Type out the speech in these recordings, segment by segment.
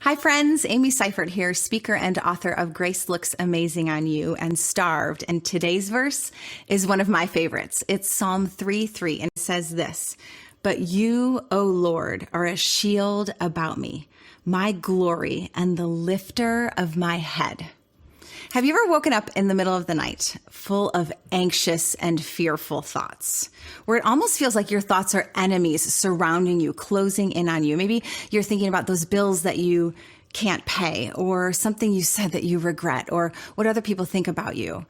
Hi friends, Amy Seifert here, speaker and author of Grace Looks Amazing on You and Starved. And today's verse is one of my favorites. It's Psalm 3:3, and it says this: "But you, O Lord, are a shield about me, my glory and the lifter of my head." Have you ever woken up in the middle of the night full of anxious and fearful thoughts, where it almost feels like your thoughts are enemies surrounding you, closing in on you? Maybe you're thinking about those bills that you can't pay, or something you said that you regret, or what other people think about you.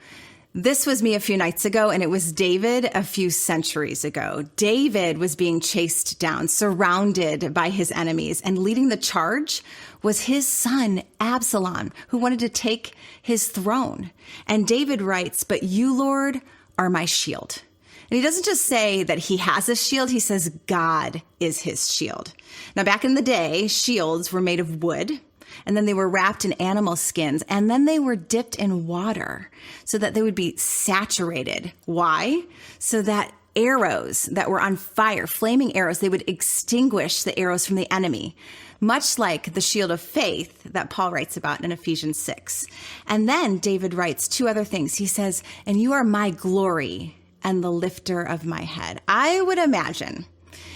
This was me a few nights ago, and it was David a few centuries ago. David was being chased down, surrounded by his enemies, and leading the charge was his son, Absalom, who wanted to take his throne. And David writes, "But you, Lord, are my shield." And he doesn't just say that he has a shield, he says God is his shield. Now, back in the day, shields were made of wood, and then they were wrapped in animal skins, and then they were dipped in water so that they would be saturated. Why? So that arrows that were on fire, flaming arrows, they would extinguish the arrows from the enemy, much like the shield of faith that Paul writes about in Ephesians 6. And then David writes two other things. He says, "And you are my glory and the lifter of my head." I would imagine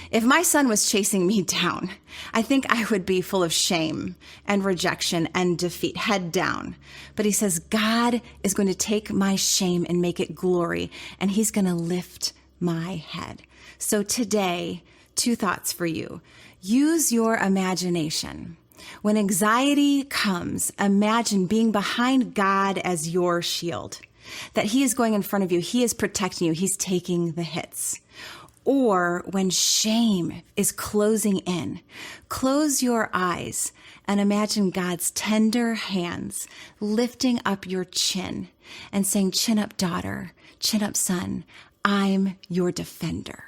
if my son was chasing me down, I think I would be full of shame and rejection and defeat, head down. But he says, God is going to take my shame and make it glory, and he's going to lift my head. So today, two thoughts for you. Use your imagination. When anxiety comes, imagine being behind God as your shield, that he is going in front of you. He is protecting you. He's taking the hits. Or when shame is closing in, close your eyes and imagine God's tender hands lifting up your chin and saying, "Chin up, daughter, chin up, son, I'm your defender."